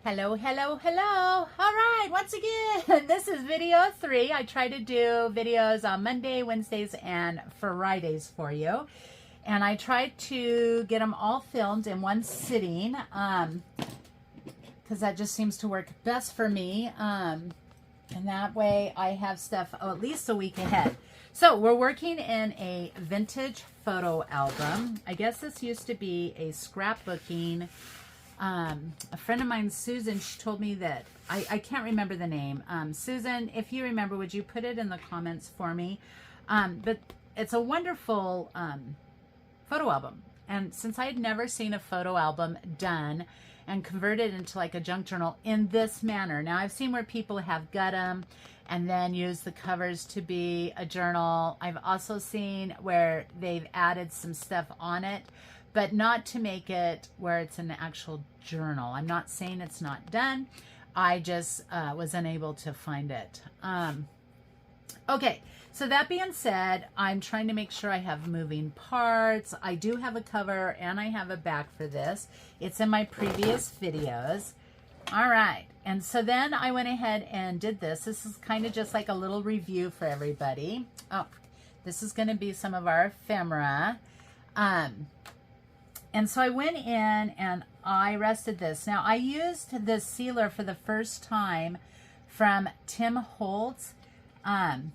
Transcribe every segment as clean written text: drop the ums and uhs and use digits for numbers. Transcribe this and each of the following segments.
Hello, hello, hello. All right, once again, this is video 3. I try to do videos on Monday, Wednesdays, and Fridays for you. And I try to get them all filmed in one sitting because that just seems to work best for me. And that way I have stuff at least a week ahead. So we're working in a vintage photo album. I guess this used to be a scrapbooking. A friend of mine, Susan, she told me that, I can't remember the name. Susan, if you remember, would you put it in the comments for me? But it's a wonderful photo album. And since I had never seen a photo album done and converted into like a junk journal in this manner. Now I've seen where people have gut them and then use the covers to be a journal. I've also seen where they've added some stuff on it, but not to make it where it's an actual journal. I'm not saying it's not done. I just was unable to find it. Okay, so that being said, I'm trying to make sure I have moving parts. I do have a cover and I have a back for this. It's in my previous videos. All right, and so then I went ahead and did this. This is kind of just like a little review for everybody. Oh, this is gonna be some of our ephemera. And so I went in and I rested this. Now I used this sealer for the first time from Tim Holtz. And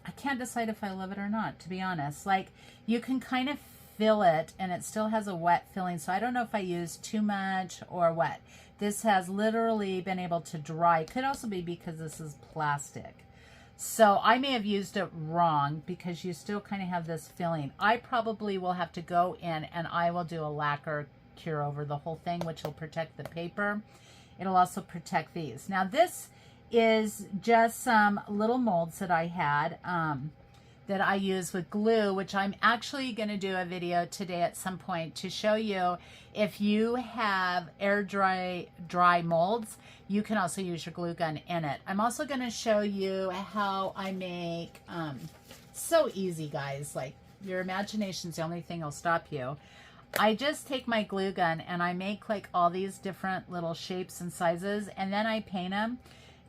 I can't decide if I love it or not, to be honest. Like, you can kind of feel it and it still has a wet feeling. So I don't know if I used too much or what. This has literally been able to dry. It could also be because this is plastic. So I may have used it wrong because you still kind of have this feeling. I probably will have to go in and I will do a lacquer cure over the whole thing, which will protect the paper. It'll also protect these. Now this is just some little molds that I had that I use with glue, which I'm actually going to do a video today at some point to show you if you have air dry molds, you can also use your glue gun in it. I'm also going to show you how I make, so easy guys, like your imagination's the only thing that'll stop you. I just take my glue gun and I make like all these different little shapes and sizes and then I paint them.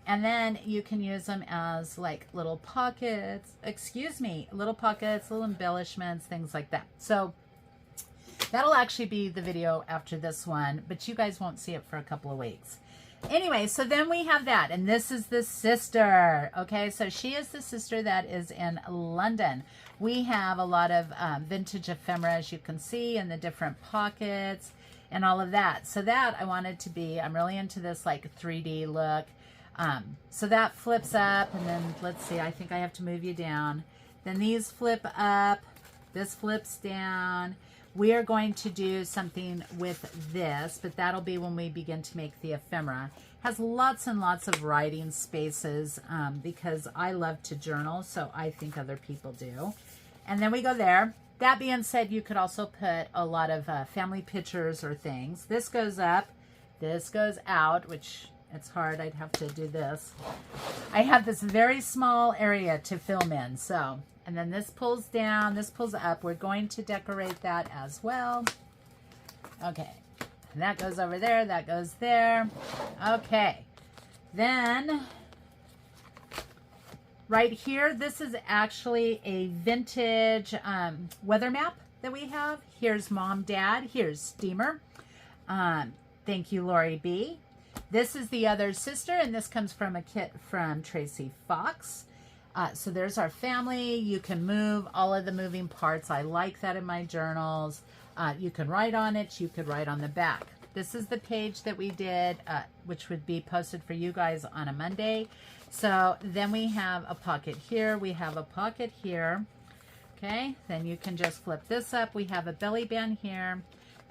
And then you can use them as like little pockets, little pockets, little embellishments, things like that. So that'll actually be the video after this one, but you guys won't see it for a couple of weeks. Anyway, so then we have that, and this is the sister. Okay, so she is the sister that is in London. We have a lot of vintage ephemera, as you can see, in the different pockets and all of that. So that I wanted to be, I'm really into this like 3D look. So that flips up, and then let's see, I think I have to move you down. Then these flip up, this flips down. We are going to do something with this, but that'll be when we begin to make the ephemera. Has lots and lots of writing spaces because I love to journal, so I think other people do. And then we go there. That being said, you could also put a lot of family pictures or things. This goes up, this goes out, which it's hard. I'd have to do this. I have this very small area to film in. So, and then this pulls down, this pulls up. We're going to decorate that as well. Okay. And that goes over there. That goes there. Okay. Then right here, this is actually a vintage weather map that we have. Here's Mom, Dad. Here's Steamer. Thank you, Lori B. This is the other sister, and this comes from a kit from Tracy Fox. So there's our family. You can move all of the moving parts. I like that in my journals. You can write on it. You could write on the back. This is the page that we did, which would be posted for you guys on a Monday. So then we have a pocket here. We have a pocket here. Okay, then you can just flip this up. We have a belly band here,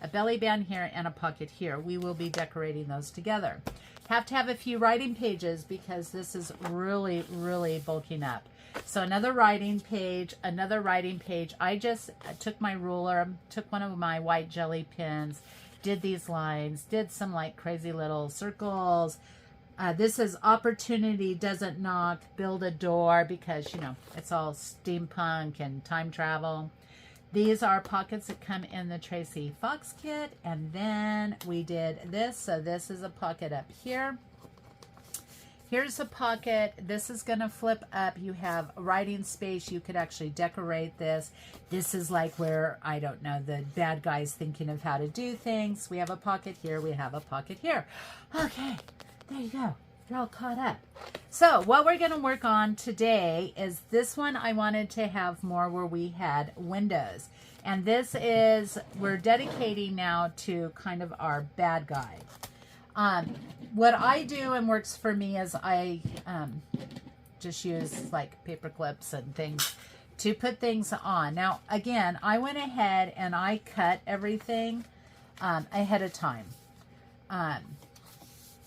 a belly band here, and a pocket here. We will be decorating those together. Have to have a few writing pages because this is really, really bulking up. So another writing page, another writing page. I just took my ruler, took one of my white jelly pins, did these lines, did some like crazy little circles. This is opportunity doesn't knock, build a door, because, you know, it's all steampunk and time travel. These are pockets that come in the Tracy Fox kit. And then we did this. So this is a pocket up here. Here's a pocket. This is going to flip up. You have writing space. You could actually decorate this. This is like where, I don't know, the bad guy's thinking of how to do things. We have a pocket here. We have a pocket here. Okay, there you go. You're all caught up. So what we're going to work on today is this one. I wanted to have more where we had windows. And this is, we're dedicating now to kind of our bad guy. What I do and works for me is I just use like paper clips and things to put things on. Now, again, I went ahead and I cut everything ahead of time.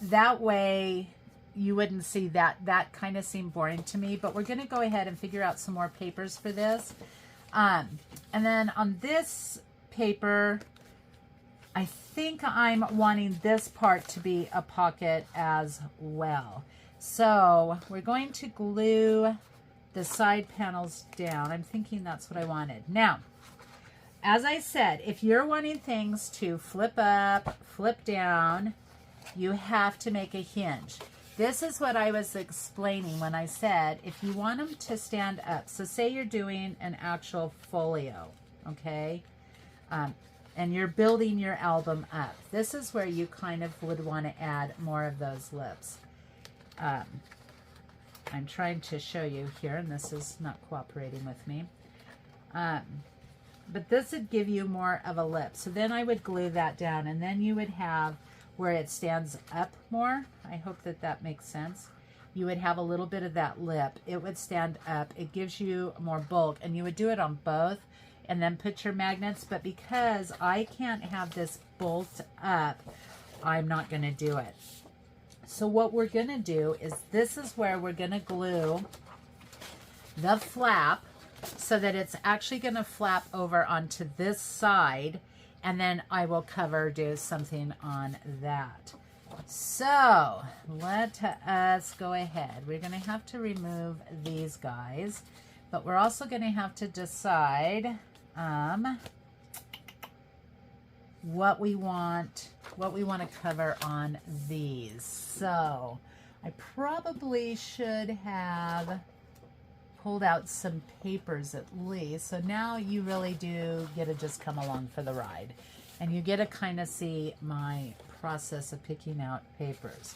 That way you wouldn't see that. That kind of seemed boring to me, but we're going to go ahead and figure out some more papers for this. And then on this paper, I think I'm wanting this part to be a pocket as well. So we're going to glue the side panels down. I'm thinking that's what I wanted. Now, as I said, if you're wanting things to flip up, flip down, you have to make a hinge. This is what I was explaining when I said if you want them to stand up. So say you're doing an actual folio, okay? And you're building your album up. This is where you kind of would want to add more of those lips. I'm trying to show you here, and this is not cooperating with me. But this would give you more of a lip. So then I would glue that down, and then you would have where it stands up more. I hope that that makes sense. You would have a little bit of that lip. It would stand up. It gives you more bulk, and you would do it on both. And then put your magnets, but because I can't have this bolt up, I'm not going to do it. So what we're going to do is this is where we're going to glue the flap so that it's actually going to flap over onto this side, and then I will do something on that. So let us go ahead. We're going to have to remove these guys, but we're also going to have to decide what we want to cover on these. So I probably should have pulled out some papers at least. So now you really do get to just come along for the ride, and you get to kind of see my process of picking out papers.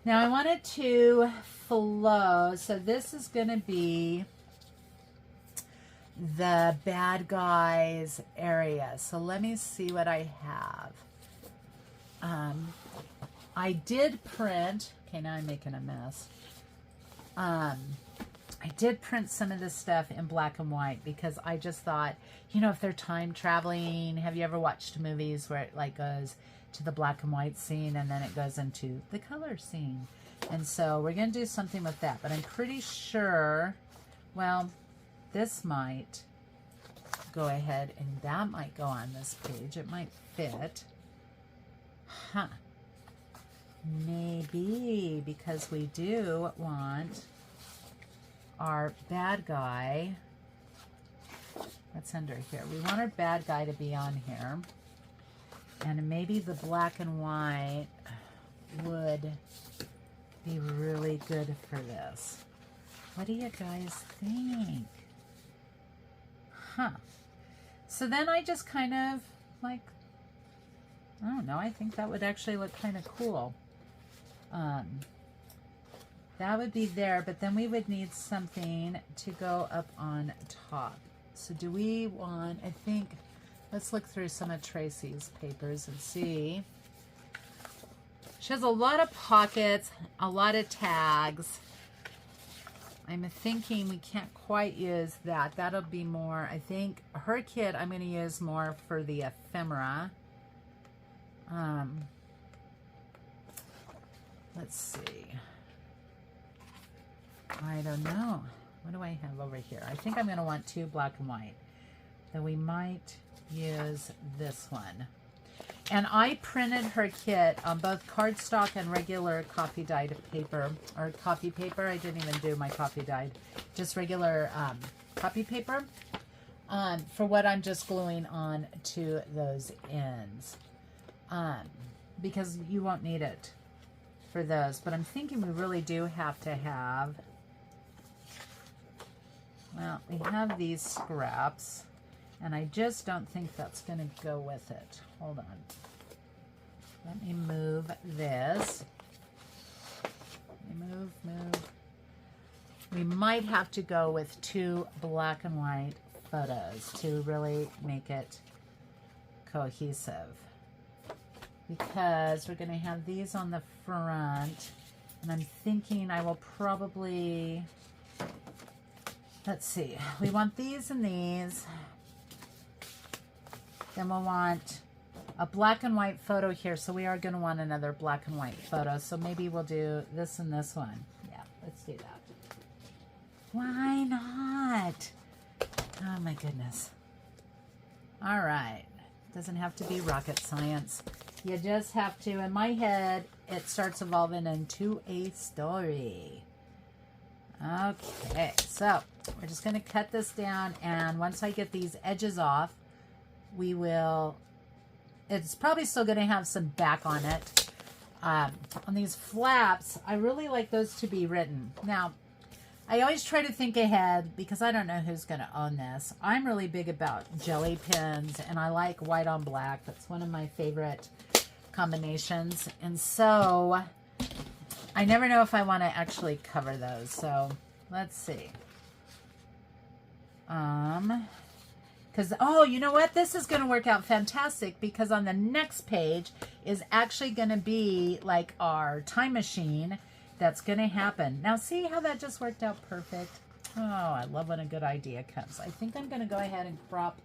Now I wanted to flow, so this is going to be the bad guys area. So let me see what I have. I did print, okay, now I'm making a mess. I did print some of this stuff in black and white because I just thought, you know, if they're time traveling, have you ever watched movies where it like goes to the black and white scene and then it goes into the color scene? And so we're going to do something with that, but I'm pretty sure, well, this might go ahead and that might go on this page. It might fit. Huh. Maybe, because we do want our bad guy. That's under here. We want our bad guy to be on here. And maybe the black and white would be really good for this. What do you guys think? Huh. So then I just kind of like, I don't know, I think that would actually look kind of cool. That would be there, but then we would need something to go up on top. So do we want, I think, let's look through some of Tracy's papers and see. She has a lot of pockets, a lot of tags. I'm thinking we can't quite use that. That'll be more, I think, her kit I'm going to use more for the ephemera. Let's see. I don't know. What do I have over here? I think I'm going to want two black and white. Then we might use this one. And I printed her kit on both cardstock and regular coffee dyed paper, or coffee paper. I didn't even do my coffee dyed, just regular copy paper. for what I'm just gluing on to those ends. Because you won't need it for those. But I'm thinking we really do have to have, well, we have these scraps, and I just don't think that's going to go with it. Hold on. Let me move this. Let me move. We might have to go with 2 black and white photos to really make it cohesive. Because we're going to have these on the front, and I'm thinking I will probably, let's see, we want these and these. Then we'll want a black and white photo here, so we are going to want another black and white photo. So maybe we'll do this and this one. Yeah, let's do that. Why not? Oh my goodness. All right. Doesn't have to be rocket science. You just have to, in my head, it starts evolving into a story. Okay, so we're just going to cut this down, and once I get these edges off, we will, it's probably still going to have some back on it. On these flaps, I really like those to be written. Now, I always try to think ahead because I don't know who's going to own this. I'm really big about jelly pins, and I like white on black. That's one of my favorite combinations. And so I never know if I want to actually cover those. So let's see. Because, oh, you know what? This is going to work out fantastic because on the next page is actually going to be like our time machine. That's going to happen. Now, see how that just worked out perfect? Oh, I love when a good idea comes. I think I'm going to go ahead and crop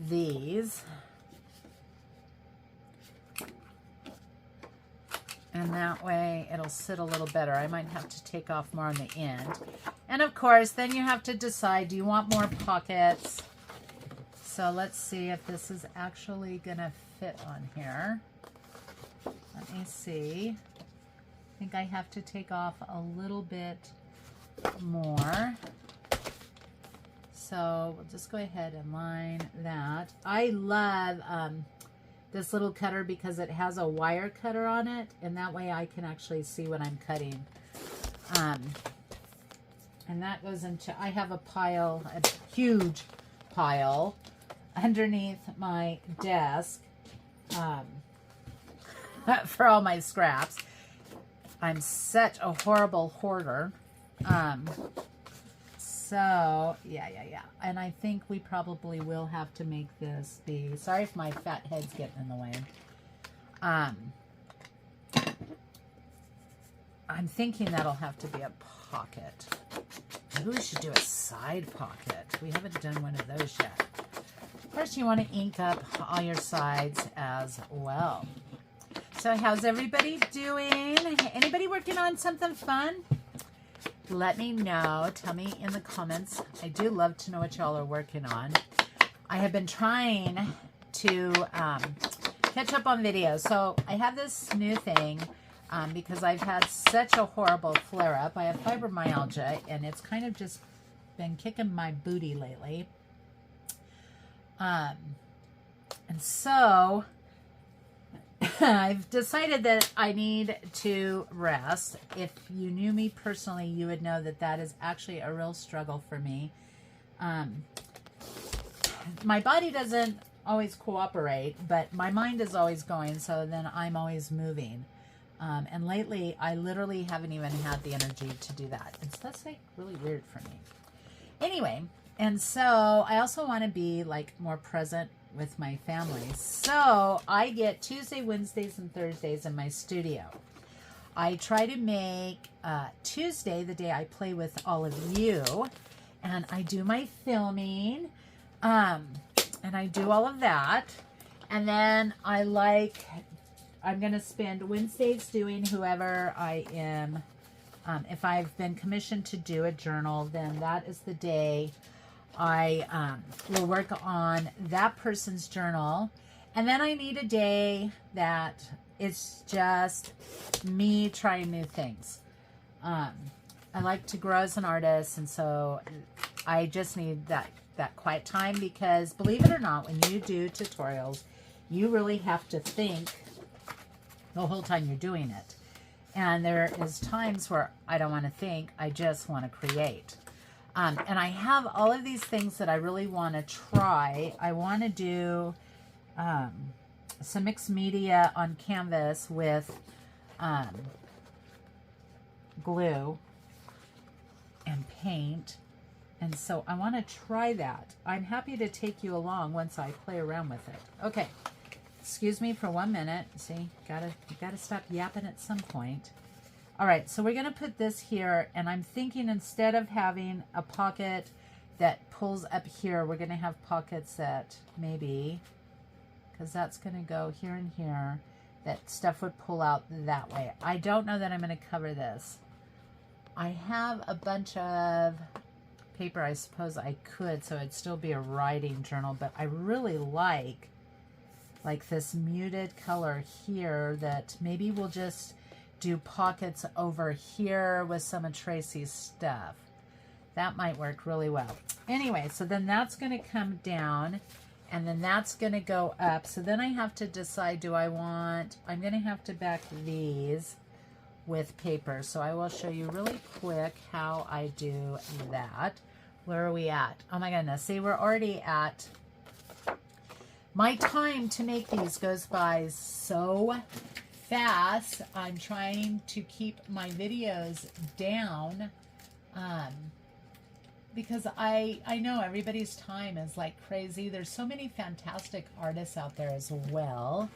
these. And that way it'll sit a little better. I might have to take off more on the end. And of course, then you have to decide, do you want more pockets? So let's see if this is actually going to fit on here. Let me see. I think I have to take off a little bit more. So we'll just go ahead and line that. I love this little cutter because it has a wire cutter on it, and that way I can actually see what I'm cutting. And that goes into, I have a pile, a huge pile underneath my desk for all my scraps. I'm such a horrible hoarder. So, yeah. And I think we probably will have to make this be, sorry if my fat head's getting in the way. I'm thinking that'll have to be a pocket. Maybe we should do a side pocket. We haven't done one of those yet. Of course, you want to ink up all your sides as well. So how's everybody doing? Anybody working on something fun? Let me know. Tell me in the comments. I do love to know what y'all are working on. I have been trying to catch up on videos. So I have this new thing because I've had such a horrible flare-up. I have fibromyalgia, and it's kind of just been kicking my booty lately. And so I've decided that I need to rest. If you knew me personally, you would know that that is actually a real struggle for me. My body doesn't always cooperate, but my mind is always going, so then I'm always moving. And lately, I literally haven't even had the energy to do that. And so that's like really weird for me. Anyway, and so I also want to be like more present with my family. So I get Tuesday, Wednesdays, and Thursdays in my studio. I try to make Tuesday the day I play with all of you, and I do my filming, and I do all of that. And then I'm going to spend Wednesdays doing whoever I am. If I've been commissioned to do a journal, then that is the day I will work on that person's journal. And then I need a day that it's just me trying new things. I like to grow as an artist, and so I just need that that quiet time, because believe it or not, when you do tutorials, you really have to think the whole time you're doing it. And there is times where I don't want to think, I just want to create. And I have all of these things that I really want to try. I want to do some mixed media on canvas with glue and paint. And so I want to try that. I'm happy to take you along once I play around with it. Okay. Excuse me for 1 minute. See, gotta stop yapping at some point. All right, so we're gonna put this here, and I'm thinking instead of having a pocket that pulls up here, we're gonna have pockets that maybe, because that's gonna go here and here, that stuff would pull out that way. I don't know that I'm gonna cover this. I have a bunch of paper, I suppose I could, so it'd still be a writing journal, but I really like this muted color here that maybe we'll just do pockets over here with some of Tracy's stuff. That might work really well. Anyway, so then that's going to come down, and then that's going to go up. So then I have to decide, I'm going to have to back these with paper. So I will show you really quick how I do that. Where are we at? Oh my goodness. See, we're already at... My time to make these goes by so fast. I'm trying to keep my videos down because I know everybody's time is like crazy. There's so many fantastic artists out there as well.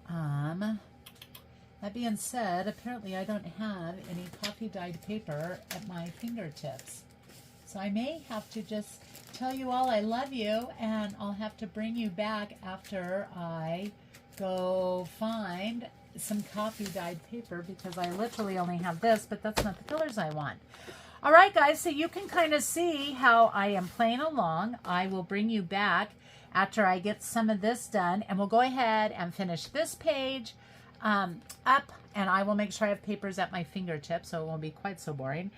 That being said, apparently I don't have any coffee dyed paper at my fingertips. So I may have to just tell you all I love you, and I'll have to bring you back after I go find some coffee dyed paper, because I literally only have this, but that's not the colors I want. All right, guys, so you can kind of see how I am playing along. I will bring you back after I get some of this done, and we'll go ahead and finish this page up, and I will make sure I have papers at my fingertips so it won't be quite so boring.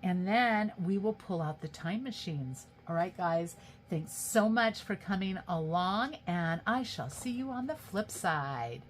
And then we will pull out the time machines. All right, guys, thanks so much for coming along, and I shall see you on the flip side.